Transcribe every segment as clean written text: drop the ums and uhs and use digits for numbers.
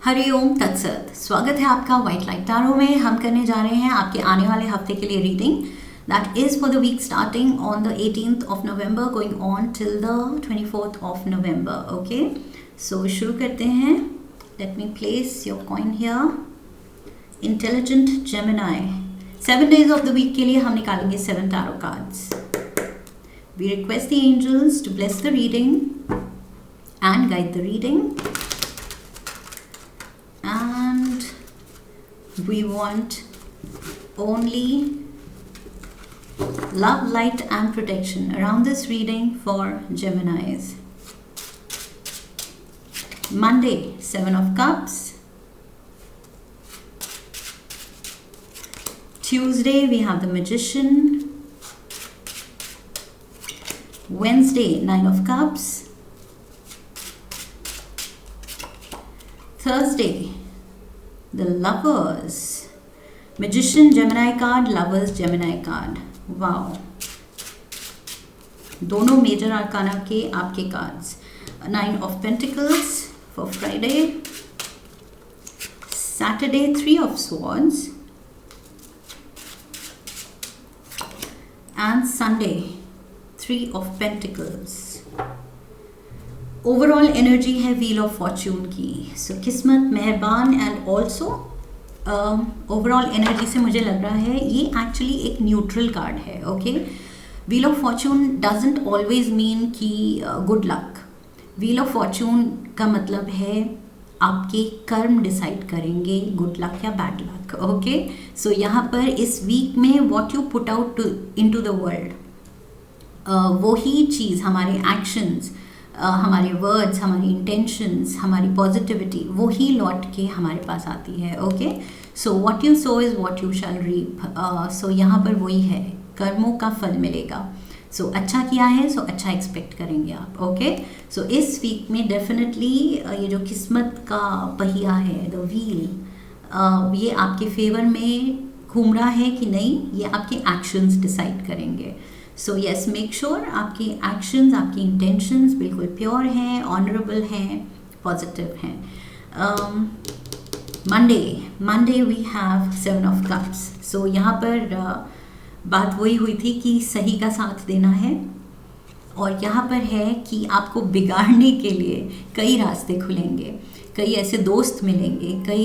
हरिओम तत्सत। स्वागत है आपका व्हाइट लाइट टैरो में। हम करने जा रहे हैं आपके आने वाले हफ्ते के लिए reading that is for the week starting on the 18th of November going on till the 24th of November। Okay, so शुरू करते हैं। Let me place your coin here. Intelligent Gemini, 7 days of the week के लिए हम निकालेंगे 7 tarot cards. We request the angels to bless the reading and guide the reading. And we want only love, light and protection around this reading for Geminis. Monday, 7 of Cups. Tuesday, we have the Magician. Wednesday, 9 of Cups. Thursday, the Lovers. Magician, Gemini card, Lovers, Gemini card. Wow. दोनों major आर्काना के आपके cards. 9 of Pentacles for Friday. Saturday, 3 of Swords. And Sunday, 3 of Pentacles. Overall energy है wheel of Fortune की। सो किस्मत, मेहरबान and also overall energy से मुझे लग रहा है ये एक्चुअली एक न्यूट्रल कार्ड है। Okay, wheel of fortune doesn't always mean कि good luck. Wheel of fortune का मतलब है आपके कर्म डिसाइड करेंगे गुड लक या बैड लक। ओके, सो यहाँ पर इस वीक में what you put out into the world, वही चीज़, हमारे एक्शंस, हमारे वर्ड्स, हमारी इंटेंशंस, हमारी पॉजिटिविटी, वो ही लौट के हमारे पास आती है। Okay, so what you sow is what you shall reap. सो यहाँ पर वही है, कर्मों का फल मिलेगा। सो अच्छा किया है सो अच्छा एक्सपेक्ट करेंगे आप। ओके, सो इस वीक में डेफिनेटली ये जो किस्मत का पहिया है, द व्हील, ये आपके फेवर में घूम रहा है कि नहीं, ये आपके एक्शंस डिसाइड करेंगे। सो यस, मेक श्योर आपके एक्शंस, आपकी इंटेंशंस बिल्कुल प्योर हैं, ऑनरेबल हैं, पॉजिटिव हैं। Monday we have 7 of Cups। So यहाँ पर बात वही हुई थी कि सही का साथ देना है, और यहाँ पर है कि आपको बिगाड़ने के लिए कई रास्ते खुलेंगे, कई ऐसे दोस्त मिलेंगे, कई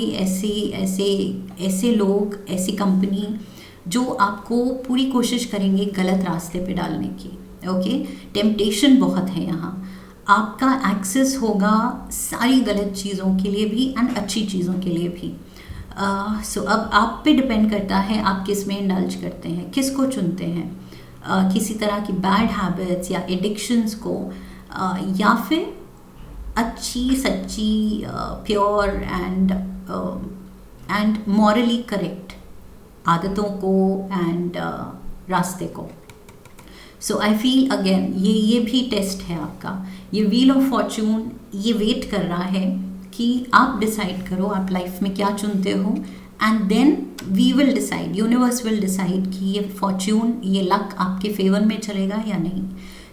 ऐसे लोग, ऐसी कंपनी जो आपको पूरी कोशिश करेंगे गलत रास्ते पे डालने की। ओके, टेम्पटेशन बहुत है यहाँ। आपका एक्सेस होगा सारी गलत चीज़ों के लिए भी एंड अच्छी चीज़ों के लिए भी। सो अब आप पे डिपेंड करता है आप किस में इंडल्ज करते हैं, किसको चुनते हैं, किसी तरह की बैड हैबिट्स या एडिक्शंस को, या फिर अच्छी सच्ची प्योर एंड मॉरली करेक्ट आदतों को एंड रास्ते को। सो आई फील अगेन ये भी टेस्ट है आपका। ये व्हील ऑफ फॉर्च्यून ये वेट कर रहा है कि आप डिसाइड करो आप लाइफ में क्या चुनते हो, and then we will decide, universe will decide कि ये फॉर्च्यून, ये लक आपके फेवर में चलेगा या नहीं।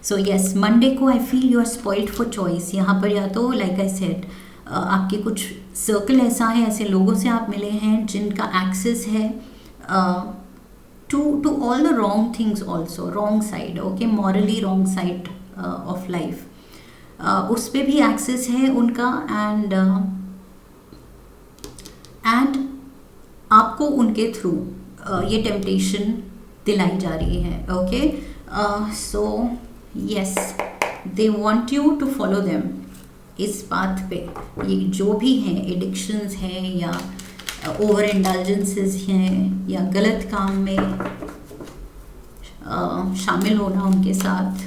सो यस, मंडे को I feel you are spoiled for choice. यहाँ पर या तो लाइक आई सेड आपके कुछ सर्कल ऐसा है, ऐसे लोगों से आप मिले हैं जिनका एक्सेस है to all the wrong things also, wrong side, okay, morally wrong side of life, उस पे भी एक्सेस है उनका, एंड आपको उनके थ्रू ये टेम्पटेशन दिलाई जा रही है। Okay, so yes, they want you to follow them इस बात पे। ये जो भी हैं, एडिक्शंस हैं या ओवर इंडल्जेंसेस हैं या गलत काम में शामिल होना उनके साथ।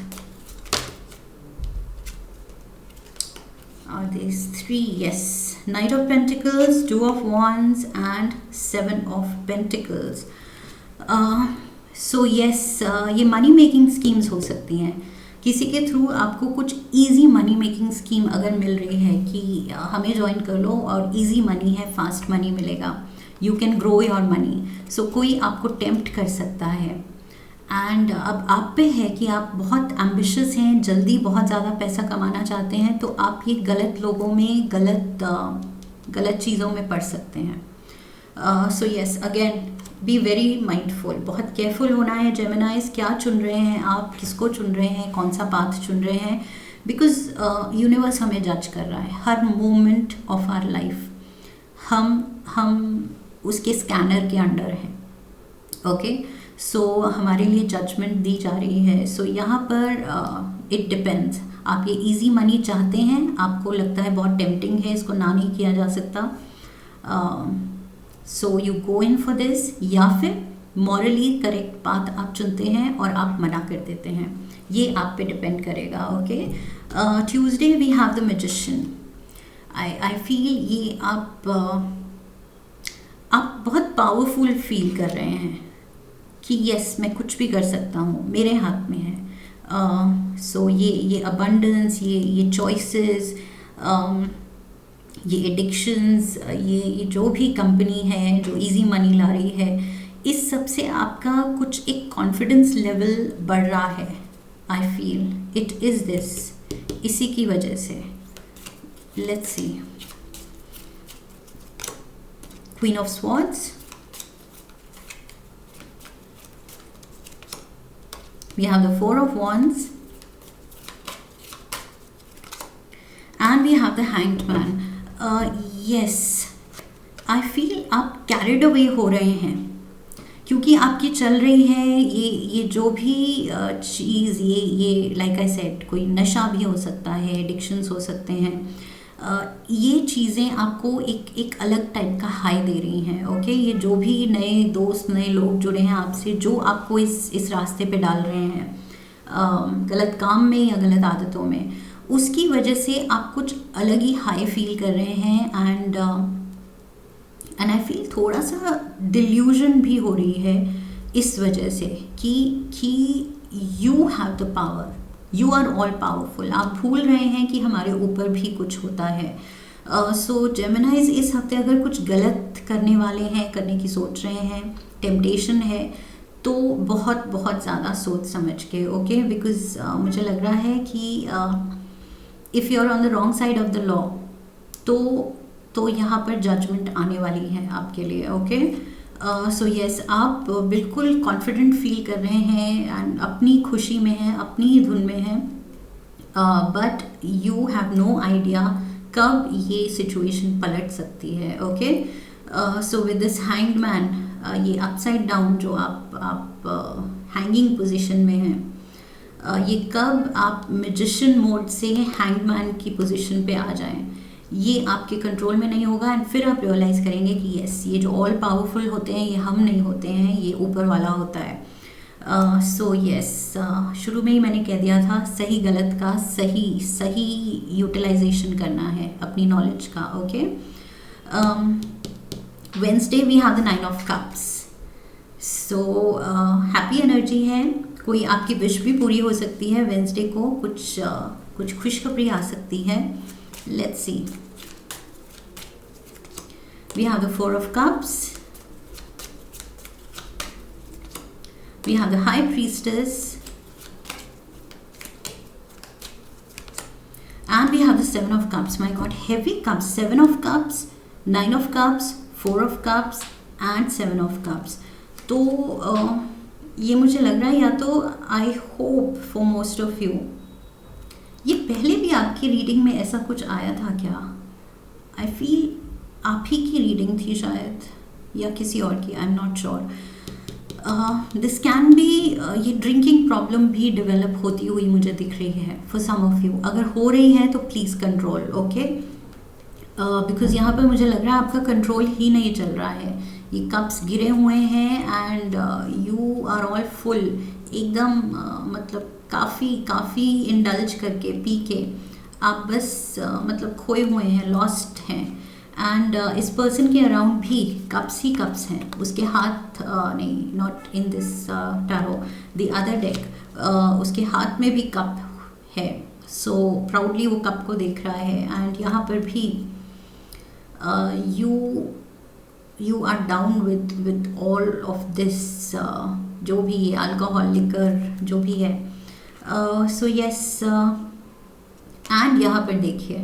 Are these 3? Yes, Knight of Pentacles, 2 of Wands and 7 of Pentacles। So yes, ये मनी मेकिंग स्कीम्स हो सकती हैं। किसी के थ्रू आपको कुछ इजी मनी मेकिंग स्कीम अगर मिल रही है कि हमें ज्वाइन कर लो और इजी मनी है, फास्ट मनी मिलेगा, you can grow your money. So कोई आपको टेम्प्ट कर सकता है, एंड अब आप पे है कि आप बहुत एम्बिशियस हैं, जल्दी बहुत ज़्यादा पैसा कमाना चाहते हैं, तो आप ये गलत लोगों में, गलत गलत चीज़ों में पड़ सकते हैं। So yes, again be very mindful, बहुत केयरफुल होना है जेमिनाइज, क्या चुन रहे हैं आप, किसको चुन रहे हैं, कौन सा पाथ चुन रहे हैं, बिकॉज यूनिवर्स हमें जज कर रहा है हर मोमेंट ऑफ आवर लाइफ। हम उसके स्कैनर के अंडर हैं, ओके। सो हमारे लिए जजमेंट दी जा रही है। सो यहाँ पर इट डिपेंड्स, आप ये इजी मनी चाहते हैं, आपको लगता है बहुत टेम्पटिंग है, इसको ना नहीं किया जा सकता, so you go in for this, या फिर मॉरली करेक्ट पाथ आप चुनते हैं और आप मना कर देते हैं, ये आप पे डिपेंड करेगा, okay. Tuesday we have the magician. I feel ये आप बहुत पावरफुल फील कर रहे हैं कि यस मैं कुछ भी कर सकता हूँ, मेरे हाथ में है। सो ये अबंडेंस, ये चॉइसेस, ये एडिक्शंस, ये जो भी कंपनी है जो इजी मनी ला रही है, इस सब से आपका कुछ एक कॉन्फिडेंस लेवल बढ़ रहा है। I feel it is this, इसी की वजह से। Let's see, queen of swords, we have the four of wands, and we have the hanged man. Yes, I feel आप carried away हो रहे हैं, क्योंकि आपकी चल रही है ये जो भी चीज़, ये लाइक आई सेड, कोई नशा भी हो सकता है, एडिक्शंस हो सकते हैं, ये चीज़ें आपको एक अलग टाइप का हाई दे रही हैं, ओके। ये जो भी नए दोस्त, नए लोग जुड़े हैं आपसे, जो आपको इस रास्ते पे डाल रहे हैं गलत काम में या गलत आदतों में, उसकी वजह से आप कुछ अलग ही हाई फील कर रहे हैं। एंड आई फील थोड़ा सा डिल्यूजन भी हो रही है इस वजह से कि you have the power, you are all powerful. आप भूल रहे हैं कि हमारे ऊपर भी कुछ होता है। सो जेमिनाइज, इस हफ्ते अगर कुछ गलत करने वाले हैं, करने की सोच रहे हैं, टेम्पटेशन है, तो बहुत बहुत ज़्यादा सोच समझ के, ओके। बिकॉज मुझे लग रहा है कि if you are on the wrong side of the law, तो यहाँ पर जजमेंट आने वाली है आपके लिए, ओके। सो यस, आप बिल्कुल कॉन्फिडेंट फील कर रहे हैं एंड अपनी खुशी में हैं, अपनी ही धुन में हैं, but you have no idea कब ये सिचुएशन पलट सकती है, okay. So with this hanged man, ये अपसाइड डाउन जो आप हैंगिंग पोजीशन में हैं, ये कब आप मैजिशियन मोड से हैंग्ड मैन की पोजीशन पे आ जाएं, ये आपके कंट्रोल में नहीं होगा। एंड फिर आप रियलाइज़ करेंगे कि यस, ये जो ऑल पावरफुल होते हैं ये हम नहीं होते हैं, ये ऊपर वाला होता है। सो यस, शुरू में ही मैंने कह दिया था, सही गलत का सही यूटिलाइजेशन करना है अपनी नॉलेज का, okay. Wednesday we have the 9 of cups. So happy energy है, कोई आपकी विश भी पूरी हो सकती है वेंसडे को, कुछ खुशखबरी आ सकती है। Let's see. We have the 4 of cups. We have the high priestess. And we have the 7 of cups. My God, heavy cups. 7 of cups, 9 of cups, 4 of cups and 7 of cups. तो ये मुझे लग रहा है, या तो I hope for most of you, ये पहले भी आपकी रीडिंग में ऐसा कुछ आया था क्या? आई फील आप ही की रीडिंग थी शायद, या किसी और की, I am not sure. This can be, ये ड्रिंकिंग प्रॉब्लम भी डेवलप होती हुई मुझे दिख रही है फॉर सम ऑफ यू। अगर हो रही है तो प्लीज़ कंट्रोल, ओके। बिकॉज यहाँ पर मुझे लग रहा है आपका कंट्रोल ही नहीं चल रहा है, ये कप्स गिरे हुए हैं and you are all full, एकदम मतलब काफ़ी इंडल्ज करके, पी के आप बस मतलब खोए हुए हैं, लॉस्ट हैं। एंड इस पर्सन के अराउंड भी कप्स ही कप्स हैं, उसके हाथ नहीं, not in this tarot, the other deck, उसके हाथ में भी कप है। सो प्राउडली वो कप को देख रहा है। एंड यहाँ पर भी you are down with all of this, जो भी अल्कोहल, लिकर, जो भी है। सो यस, एंड यहाँ पर देखिए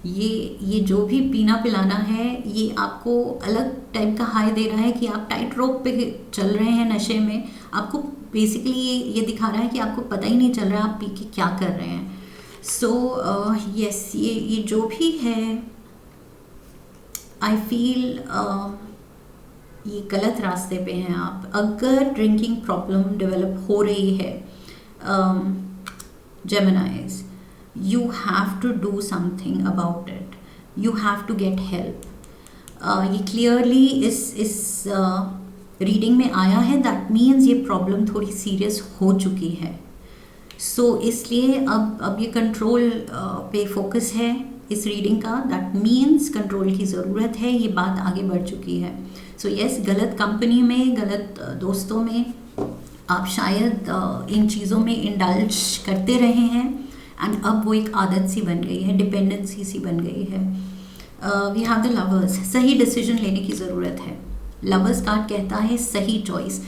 ये जो भी पीना पिलाना है ये आपको अलग टाइप का हाई दे रहा है कि आप टाइट रोप पे चल रहे हैं नशे में। आपको बेसिकली ये दिखा रहा है कि आपको पता ही नहीं चल रहा आप पी के क्या कर रहे हैं। सो यस, ये जो भी है आई फील ये गलत रास्ते पे हैं आप। अगर ड्रिंकिंग प्रॉब्लम डेवलप हो रही है जेमिनाइज, you have to do something about it, you have to get help. ये क्लियरली इस रीडिंग में आया है, दैट मीन्स ये प्रॉब्लम थोड़ी सीरियस हो चुकी है। सो इसलिए अब ये कंट्रोल पे फोकस है इस रीडिंग का, दैट मीन्स कंट्रोल की ज़रूरत है, ये बात आगे बढ़ चुकी है। सो यस, गलत कंपनी में, गलत दोस्तों में आप शायद इन चीज़ों में इंडल्ज करते रहे हैं एंड अब वो एक आदत सी बन गई है, डिपेंडेंसी सी बन गई है। वी हैव द लवर्स, सही डिसीजन लेने की ज़रूरत है। लवर्स कार्ड कहता है सही चॉइस।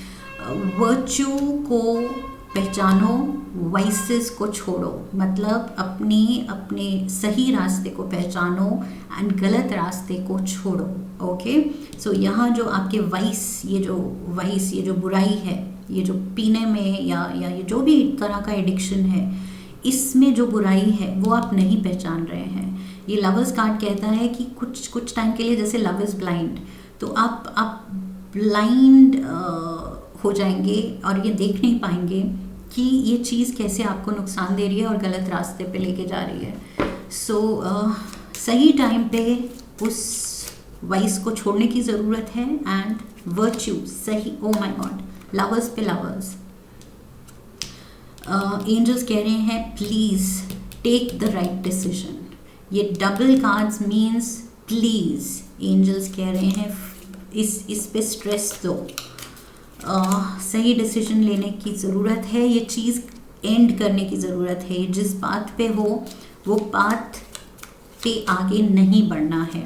वर्च्यू को पहचानो, वाइसेस को छोड़ो, मतलब अपने सही रास्ते को पहचानो एंड गलत रास्ते को छोड़ो। ओके, सो यहाँ जो आपके वाइस, ये जो बुराई है, ये जो पीने में या ये जो भी तरह का एडिक्शन है, इसमें जो बुराई है वो आप नहीं पहचान रहे हैं। ये लवर्स कार्ड कहता है कि कुछ टाइम के लिए, जैसे लव इज़ ब्लाइंड, तो आप ब्लाइंड हो जाएंगे और ये देख नहीं पाएंगे कि ये चीज़ कैसे आपको नुकसान दे रही है और गलत रास्ते पे लेके जा रही है। सो सही टाइम पे उस वाइस को छोड़ने की ज़रूरत है एंड वर्च्यू सही। ओ माय गॉड, लवर्स पे लवर्स। एंजल्स कह रहे हैं please take the right decision. ये double cards means please, angels कह रहे हैं इस पे स्ट्रेस दो। सही डिसीजन लेने की ज़रूरत है, ये चीज़ एंड करने की ज़रूरत है। जिस बात पे हो वो बात पे आगे नहीं बढ़ना है।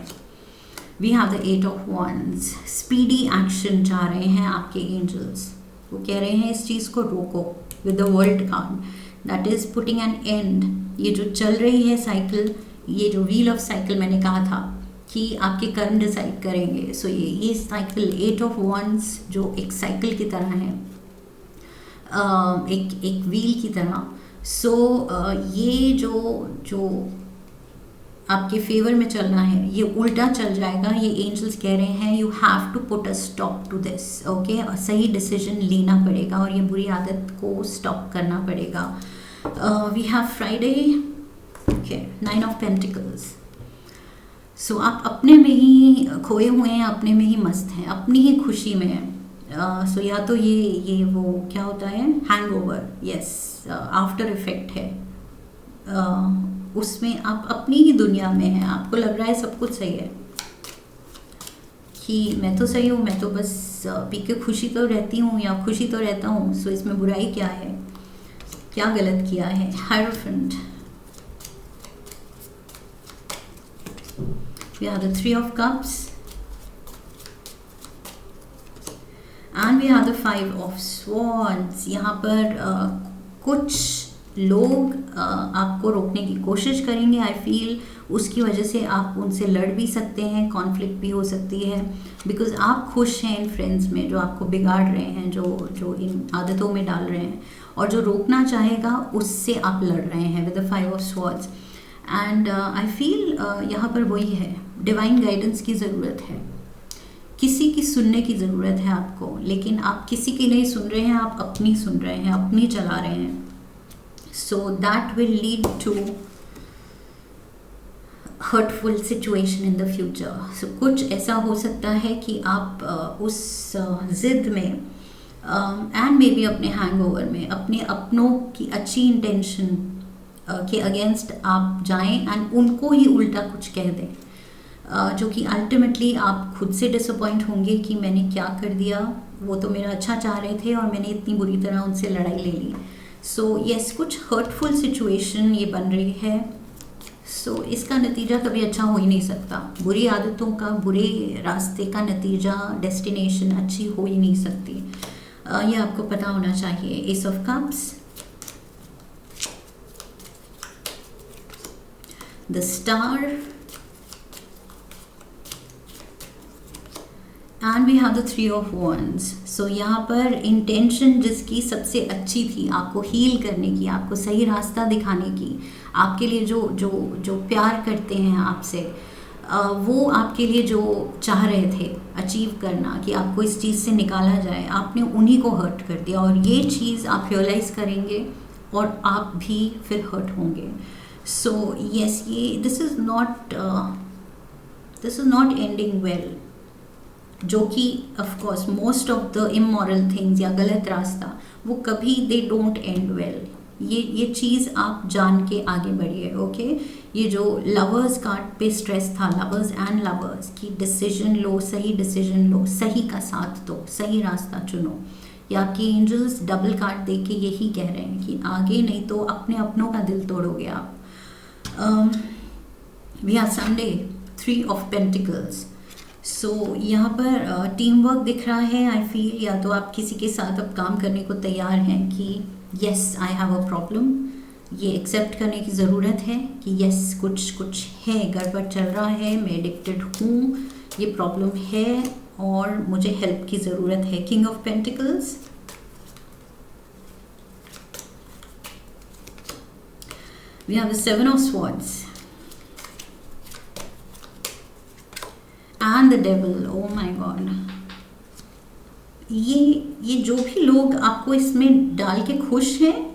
We have the 8 of wands, speedy action चाह रहे हैं आपके एंजल्स। वो कह रहे हैं इस चीज़ को रोको with the world card, that is putting an end. ये जो चल रही है साइकिल, ये जो व्हील ऑफ साइकिल मैंने कहा था कि आपके कर्म डिसाइड करेंगे। सो ये साइकिल 8 ऑफ wands जो एक साइकिल की तरह है, एक व्हील की तरह। सो ये जो आपके फेवर में चलना है ये उल्टा चल जाएगा। ये एंजल्स कह रहे हैं you have to put a stop to this. Okay, सही डिसीजन लेना पड़ेगा और ये बुरी आदत को स्टॉप करना पड़ेगा। We have Friday, okay, 9 of pentacles. So आप अपने में ही खोए हुए हैं, अपने में ही मस्त हैं, अपनी ही खुशी में हैं। सो या तो ये वो क्या होता है, हैंगओवर, यस, आफ्टर इफेक्ट है। उसमें आप अपनी ही दुनिया में हैं, आपको लग रहा है सब कुछ सही है कि मैं तो सही हूँ, मैं तो बस पी के खुशी तो रहती हूँ या खुशी तो रहता हूँ। सो इसमें बुराई क्या है, क्या गलत किया है। Hierophant, we have the 3 of cups and we have the 5 of swords। यहाँ पर कुछ लोग आपको रोकने की कोशिश करेंगे। आई फील उसकी वजह से आप उनसे लड़ भी सकते हैं, कॉन्फ्लिक्ट भी हो सकती है, बिकॉज आप खुश हैं इन फ्रेंड्स में जो आपको बिगाड़ रहे हैं, जो इन आदतों में डाल रहे हैं, और जो रोकना चाहेगा उससे आप लड़ रहे हैं with the 5 of swords। And I feel यहाँ पर वही है, डिवाइन गाइडेंस की ज़रूरत है, किसी की सुनने की ज़रूरत है आपको, लेकिन आप किसी की नहीं सुन रहे हैं, आप अपनी सुन रहे हैं, अपनी चला रहे हैं। So that will lead to hurtful situation in the future. So कुछ ऐसा हो सकता है कि आप उस ज़िद में एंड मे बी अपने हैंगओवर में अपने अपनों की अच्छी इंटेंशन के अगेंस्ट आप जाएं एंड उनको ही उल्टा कुछ कह दें, जो कि अल्टीमेटली आप खुद से डिसअपॉइंट होंगे कि मैंने क्या कर दिया, वो तो मेरा अच्छा चाह रहे थे और मैंने इतनी बुरी तरह उनसे लड़ाई ले ली। सो यस, कुछ हर्टफुल सिचुएशन ये बन रही है। सो इसका नतीजा कभी अच्छा हो ही नहीं सकता। बुरी आदतों का, बुरे रास्ते का नतीजा, डेस्टिनेशन अच्छी हो ही नहीं सकती। ये आपको पता होना चाहिए। Ace of cups, the star, and we have the three of wands. So यहाँ पर इंटेंशन जिसकी सबसे अच्छी थी, आपको हील करने की, आपको सही रास्ता दिखाने की, आपके लिए जो जो जो प्यार करते हैं आपसे, वो आपके लिए जो चाह रहे थे अचीव करना कि आपको इस चीज़ से निकाला जाए, आपने उन्हीं को हर्ट कर दिया। और ये चीज़ आप रियलाइज़ करेंगे और आप भी फिर हर्ट होंगे। सो यस, ये this is not ending well, जो कि of course most of the immoral things या गलत रास्ता वो कभी दे डोंट एंड वेल। ये चीज़ आप जान के आगे बढ़िए। ओके, ये जो लवर्स कार्ड पे स्ट्रेस था, लवर्स एंड लवर्स की डिसीजन लो, सही डिसीजन लो, सही का साथ दो, सही रास्ता चुनो। या आपके एंजल्स डबल कार्ड दे के यही कह रहे हैं कि आगे नहीं तो अपने अपनों का दिल तोड़ोगे आप। We have Sunday, 3 of pentacles. So यहाँ पर टीम वर्क दिख रहा है। आई फील या तो आप किसी के साथ अब काम करने को तैयार हैं कि yes I have a problem, ये एक्सेप्ट करने की ज़रूरत है कि यस कुछ है, गड़बड़ चल रहा है, मैं एडिक्टेड हूँ, ये प्रॉब्लम है और मुझे हेल्प की ज़रूरत है। King of pentacles, we have the 7 of swords and the devil. Oh my God, ये जो भी लोग आपको इसमें डाल के खुश हैं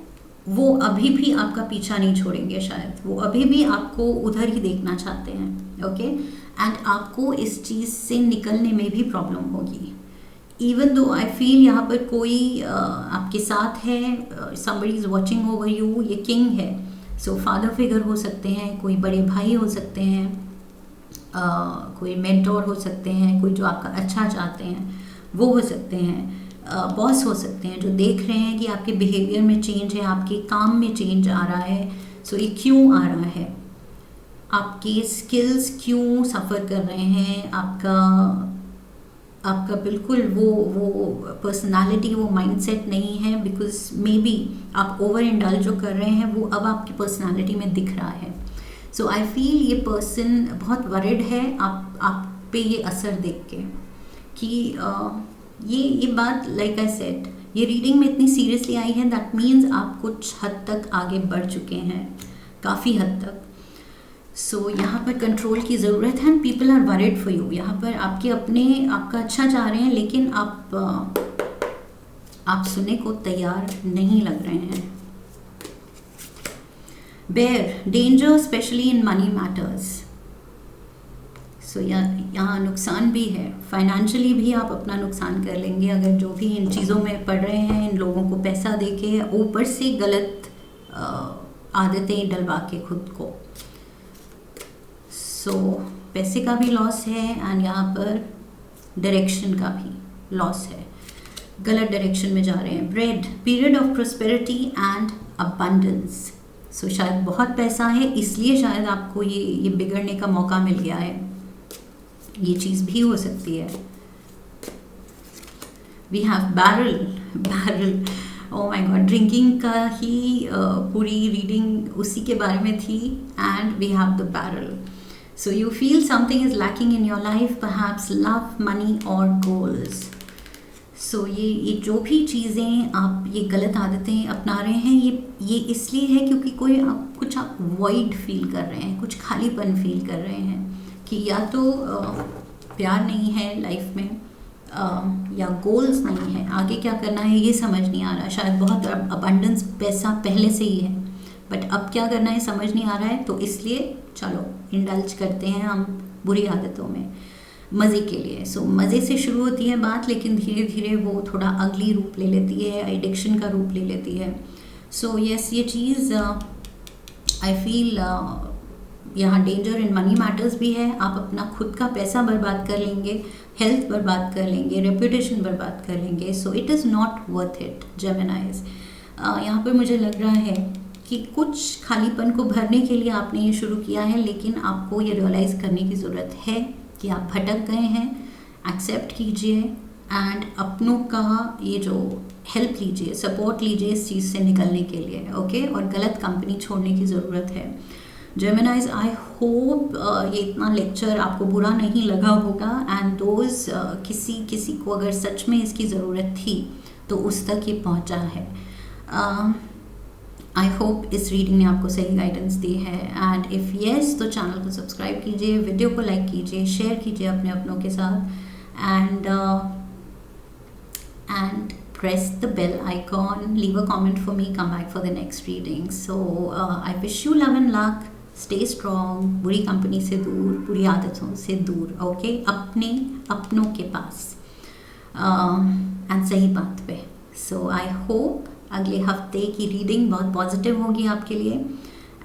वो अभी भी आपका पीछा नहीं छोड़ेंगे। शायद वो अभी भी आपको उधर ही देखना चाहते हैं। ओके, एंड आपको इस चीज़ से निकलने में भी प्रॉब्लम होगी। इवन दो आई फील यहाँ पर कोई आपके साथ है, somebody is watching over you. ये किंग है, सो फादर फिगर हो सकते हैं, कोई बड़े भाई हो सकते हैं, कोई मेंटोर हो सकते हैं, कोई जो आपका अच्छा चाहते हैं वो हो सकते हैं, बॉस हो सकते हैं जो देख रहे हैं कि आपके बिहेवियर में चेंज है, आपके काम में चेंज आ रहा है। सो ये क्यों आ रहा है, आपके स्किल्स क्यों सफ़र कर रहे हैं, आपका बिल्कुल वो पर्सनालिटी, वो माइंडसेट नहीं है, बिकॉज मे बी आप ओवर इंडल्ज जो कर रहे हैं वो अब आपकी पर्सनालिटी में दिख रहा है। सो आई फील ये पर्सन बहुत वरिड है आप पे ये असर देख के कि ये बात लाइक आई सेड, ये रीडिंग में इतनी सीरियसली आई है, दैट मीन्स आप कुछ हद तक आगे बढ़ चुके हैं, काफ़ी हद तक। सो यहाँ पर कंट्रोल की ज़रूरत है and people are worried for you. यहाँ पर आपका अच्छा चाह रहे हैं लेकिन आप सुनने को तैयार नहीं लग रहे हैं। Beware, danger especially in money matters. So यहाँ नुकसान भी है, फाइनेंशियली भी आप अपना नुकसान कर लेंगे अगर जो भी इन चीज़ों में पड़ रहे हैं, इन लोगों को पैसा देके ऊपर से गलत आदतें डलवा के खुद को। सो पैसे का भी लॉस है एंड यहाँ पर डायरेक्शन का भी लॉस है, गलत डायरेक्शन में जा रहे हैं। Bread, period of prosperity and abundance. So शायद बहुत पैसा है इसलिए शायद आपको ये बिगड़ने का मौका मिल गया है, ये चीज़ भी हो सकती है। We have barrel, oh my God, drinking का ही पूरी रीडिंग उसी के बारे में थी। And we have the barrel. So you feel something is lacking in your life, perhaps love, money और गोल्स। सो ये जो भी चीज़ें आप ये गलत आदतें अपना रहे हैं ये इसलिए है क्योंकि कुछ आप वॉइड फील कर रहे हैं, कुछ खालीपन फील कर रहे हैं कि या तो प्यार नहीं है लाइफ में या गोल्स नहीं है, आगे क्या करना है ये समझ नहीं आ रहा। शायद बहुत अबंडेंस पैसा पहले से ही है बट अब क्या करना है समझ नहीं आ रहा है, तो इसलिए चलो इंडल्ज करते हैं हम बुरी आदतों में मज़े के लिए। सो मज़े से शुरू होती है बात लेकिन धीरे धीरे वो थोड़ा अगली रूप ले लेती है, एडिक्शन का रूप ले लेती है। सो यस, ये चीज़ आई फील यहाँ डेंजर इन मनी मैटर्स भी है। आप अपना खुद का पैसा बर्बाद कर लेंगे, हेल्थ बर्बाद कर लेंगे, रेपुटेशन बर्बाद कर लेंगे। So it is not worth it जेमिनाइज। यहाँ पर मुझे लग रहा है कि कुछ खालीपन को भरने के लिए आपने ये शुरू किया है लेकिन आपको ये रियलाइज़ करने की ज़रूरत है कि आप भटक गए हैं। एक्सेप्ट कीजिए एंड अपनों का ये जो हेल्प लीजिए, सपोर्ट लीजिए इस चीज़ से निकलने के लिए। ओके, और गलत कंपनी छोड़ने की ज़रूरत है। जेमिनाइज, आई होप ये इतना लेक्चर आपको बुरा नहीं लगा होगा, एंड दोज किसी को अगर सच में इसकी ज़रूरत थी तो उस तक ये पहुंचा है. आई होप इस रीडिंग ने आपको सही गाइडेंस दी है, एंड इफ़ येस तो चैनल को सब्सक्राइब कीजिए, वीडियो को लाइक कीजिए, शेयर कीजिए अपने अपनों के साथ, and press the bell icon, leave a comment for me, come back for the next reading. So I wish you love and luck, stay strong, बुरी कंपनी से दूर, बुरी आदतों से दूर, ओके, अपने अपनों के पास, एंड सही बात पे. सो आई होप अगले हफ्ते की रीडिंग बहुत पॉजिटिव होगी आपके लिए,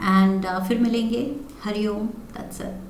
एंड फिर मिलेंगे. Hariom, that's it.